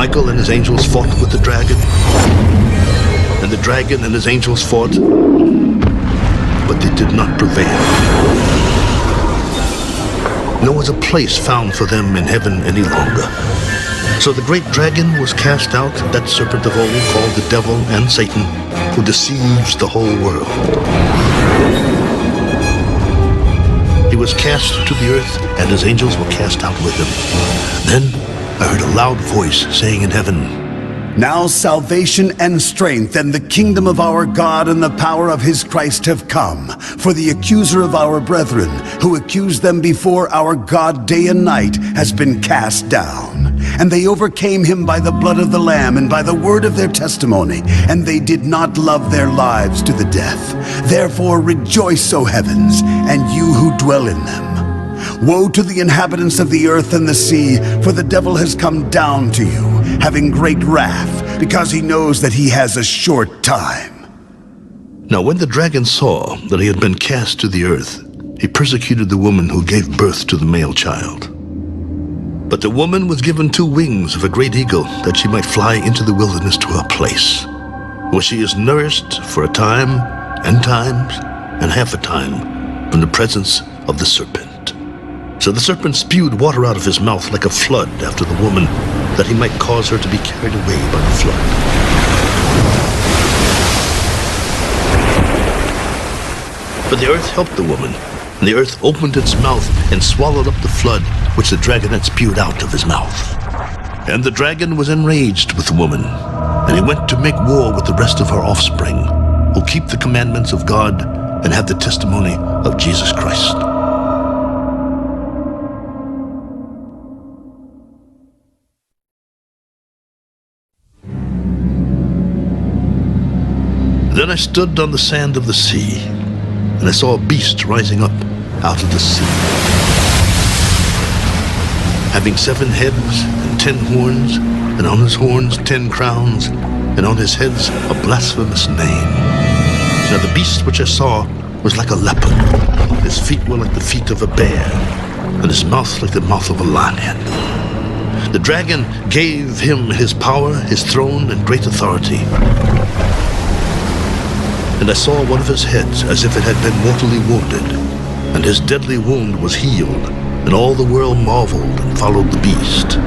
Michael and his angels fought with the dragon, and the dragon and his angels fought, but they did not prevail. Nor was a place found for them in heaven any longer. So the great dragon was cast out, that serpent of old called the devil and Satan, who deceives the whole world. He was cast to the earth, and his angels were cast out with him. Then I heard a loud voice saying in heaven, "Now salvation and strength and the kingdom of our God and the power of his Christ have come. For the accuser of our brethren, who accused them before our God day and night, has been cast down. And they overcame him by the blood of the Lamb and by the word of their testimony, and they did not love their lives to the death. Therefore rejoice, O heavens, and you who dwell in them. Woe to the inhabitants of the earth and the sea, for the devil has come down to you, having great wrath, because he knows that he has a short time." Now when the dragon saw that he had been cast to the earth, he persecuted the woman who gave birth to the male child. But the woman was given 2 wings of a great eagle, that she might fly into the wilderness to a place, where she is nourished for a time, and times, and half a time, from the presence of the serpent. So the serpent spewed water out of his mouth like a flood after the woman, that he might cause her to be carried away by the flood. But the earth helped the woman, and the earth opened its mouth and swallowed up the flood which the dragon had spewed out of his mouth. And the dragon was enraged with the woman, and he went to make war with the rest of her offspring, who keep the commandments of God and have the testimony of Jesus Christ. Then I stood on the sand of the sea, and I saw a beast rising up out of the sea, having 7 heads and 10 horns, and on his horns 10 crowns, and on his heads a blasphemous name. Now the beast which I saw was like a leopard. His feet were like the feet of a bear, and his mouth like the mouth of a lion. The dragon gave him his power, his throne, and great authority. And I saw one of his heads as if it had been mortally wounded, and his deadly wound was healed, and all the world marveled and followed the beast.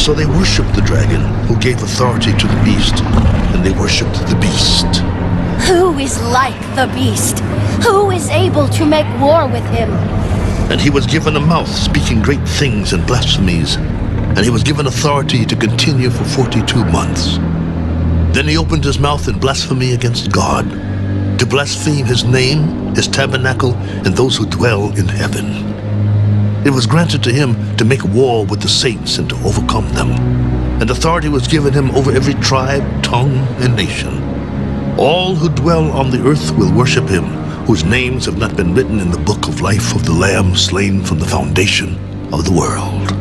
So they worshipped the dragon, who gave authority to the beast, and they worshipped the beast. Who is like the beast? Who is able to make war with him? And he was given a mouth speaking great things and blasphemies, and he was given authority to continue for 42 months. Then he opened his mouth in blasphemy against God, to blaspheme his name, his tabernacle, and those who dwell in heaven. It was granted to him to make war with the saints and to overcome them, and authority was given him over every tribe, tongue, and nation. All who dwell on the earth will worship him, whose names have not been written in the book of life of the Lamb slain from the foundation of the world.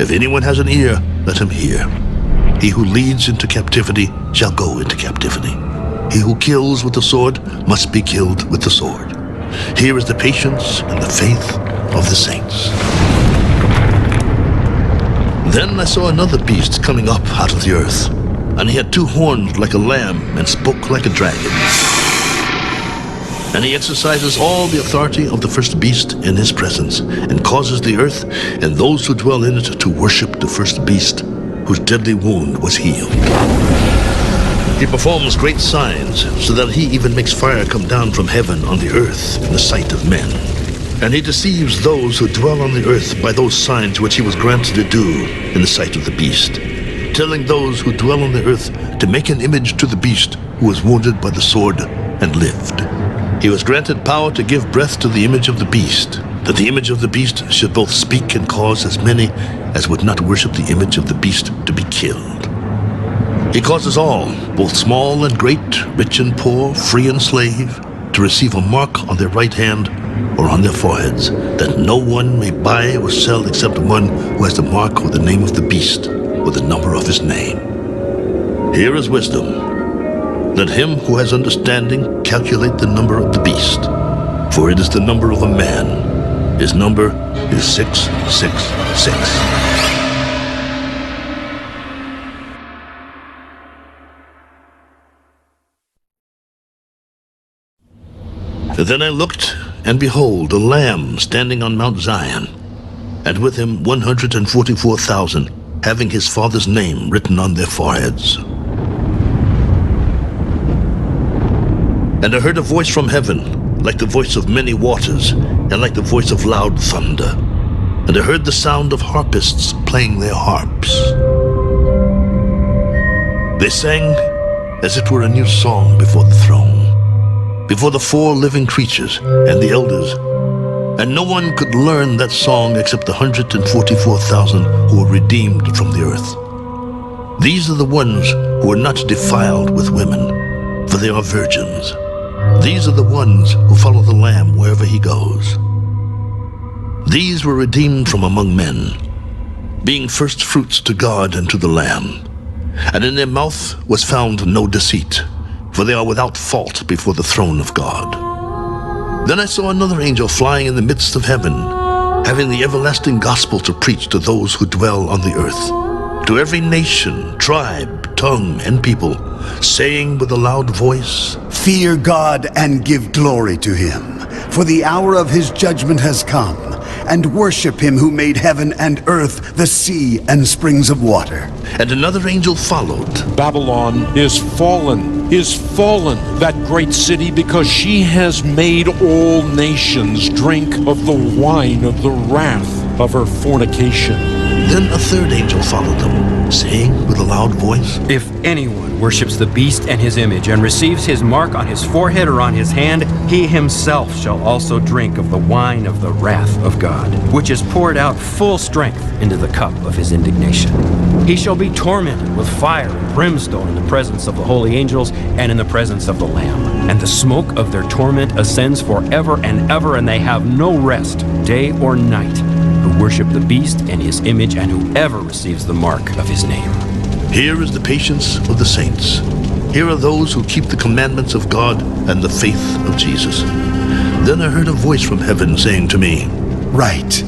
If anyone has an ear, let him hear. He who leads into captivity shall go into captivity. He who kills with the sword must be killed with the sword. Here is the patience and the faith of the saints. Then I saw another beast coming up out of the earth, and he had 2 horns like a lamb and spoke like a dragon. And he exercises all the authority of the first beast in his presence, and causes the earth and those who dwell in it to worship the first beast, whose deadly wound was healed. He performs great signs, so that he even makes fire come down from heaven on the earth in the sight of men. And he deceives those who dwell on the earth by those signs which he was granted to do in the sight of the beast, telling those who dwell on the earth to make an image to the beast who was wounded by the sword and lived. He was granted power to give breath to the image of the beast, that the image of the beast should both speak and cause as many as would not worship the image of the beast to be killed. He causes all, both small and great, rich and poor, free and slave, to receive a mark on their right hand or on their foreheads, that no one may buy or sell except one who has the mark or the name of the beast or the number of his name. Here is wisdom. Let him who has understanding calculate the number of the beast, for it is the number of a man. His number is 666. Then I looked, and behold, a Lamb standing on Mount Zion, and with him 144,000, having his Father's name written on their foreheads. And I heard a voice from heaven, like the voice of many waters, and like the voice of loud thunder. And I heard the sound of harpists playing their harps. They sang as it were a new song before the throne, before the 4 living creatures and the elders. And no one could learn that song except the 144,000 who were redeemed from the earth. These are the ones who are not defiled with women, for they are virgins. These are the ones who follow the Lamb wherever he goes. These were redeemed from among men, being first fruits to God and to the Lamb. And in their mouth was found no deceit, for they are without fault before the throne of God. Then I saw another angel flying in the midst of heaven, having the everlasting gospel to preach to those who dwell on the earth, to every nation, tribe, tongue, and people, saying with a loud voice, Fear God and give glory to him, for the hour of his judgment has come, and worship him who made heaven and earth, the sea, and springs of water. And another angel followed. Babylon is fallen, that great city, because she has made all nations drink of the wine of the wrath of her fornication. Then a third angel followed them, saying with a loud voice, If anyone worships the beast and his image, and receives his mark on his forehead or on his hand, he himself shall also drink of the wine of the wrath of God, which is poured out full strength into the cup of his indignation. He shall be tormented with fire and brimstone in the presence of the holy angels and in the presence of the Lamb. And the smoke of their torment ascends forever and ever, and they have no rest, day or night, who worship the beast and his image, and whoever receives the mark of his name. Here is the patience of the saints. Here are those who keep the commandments of God and the faith of Jesus. Then I heard a voice from heaven saying to me, Right.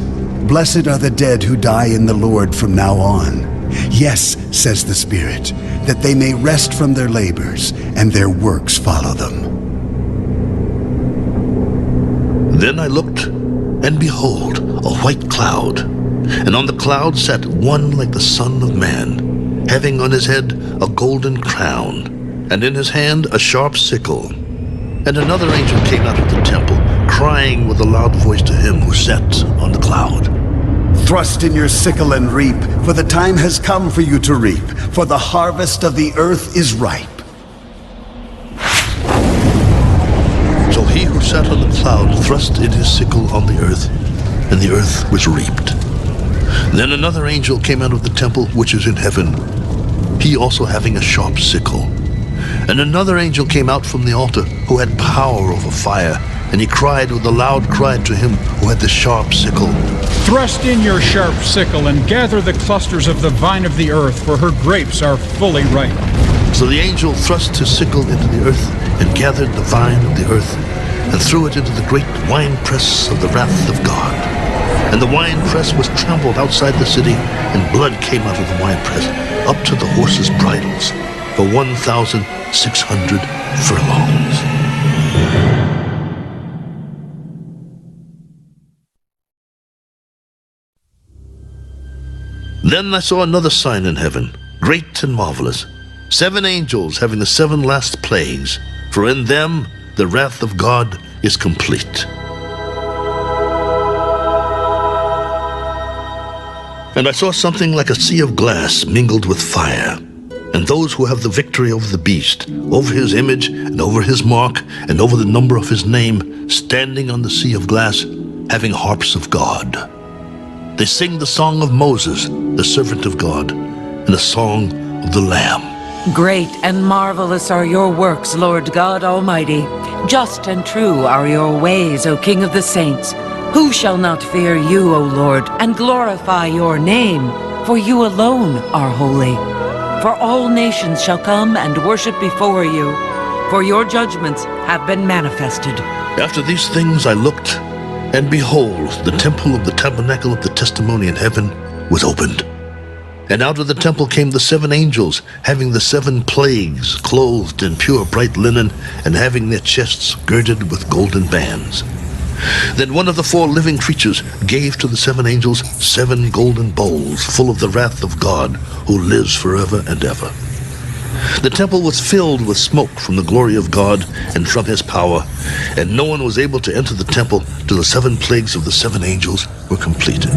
Blessed are the dead who die in the Lord from now on. Yes, says the Spirit, that they may rest from their labors, and their works follow them. Then I looked, and behold, a white cloud, and on the cloud sat one like the Son of Man, having on his head a golden crown, and in his hand a sharp sickle. And another angel came out of the temple, crying with a loud voice to him who sat on the cloud, Thrust in your sickle and reap, for the time has come for you to reap, for the harvest of the earth is ripe. So he who sat on the cloud thrust in his sickle on the earth, and the earth was reaped. Then another angel came out of the temple which is in heaven, he also having a sharp sickle. And another angel came out from the altar, who had power over fire, and he cried with a loud cry to him who had the sharp sickle, Thrust in your sharp sickle and gather the clusters of the vine of the earth, for her grapes are fully ripe. So the angel thrust his sickle into the earth, and gathered the vine of the earth, and threw it into the great winepress of the wrath of God. And the winepress was trampled outside the city, and blood came out of the winepress, up to the horses' bridles, for 1,600 furlongs. Then I saw another sign in heaven, great and marvelous, 7 angels having the 7 last plagues, for in them the wrath of God is complete. And I saw something like a sea of glass mingled with fire, and those who have the victory over the beast, over his image, and over his mark, and over the number of his name, standing on the sea of glass, having harps of God. They sing the song of Moses, the servant of God, and the song of the Lamb. Great and marvelous are your works, Lord God Almighty. Just and true are your ways, O King of the saints. Who shall not fear you, O Lord, and glorify your name? For you alone are holy. For all nations shall come and worship before you, for your judgments have been manifested. After these things I looked, and behold, the temple of the tabernacle of the testimony in heaven was opened. And out of the temple came the 7 angels, having the 7 plagues, clothed in pure bright linen, and having their chests girded with golden bands. Then one of the 4 living creatures gave to the 7 angels 7 golden bowls full of the wrath of God, who lives forever and ever. The temple was filled with smoke from the glory of God and from his power, and no one was able to enter the temple till the 7 plagues of the 7 angels were completed.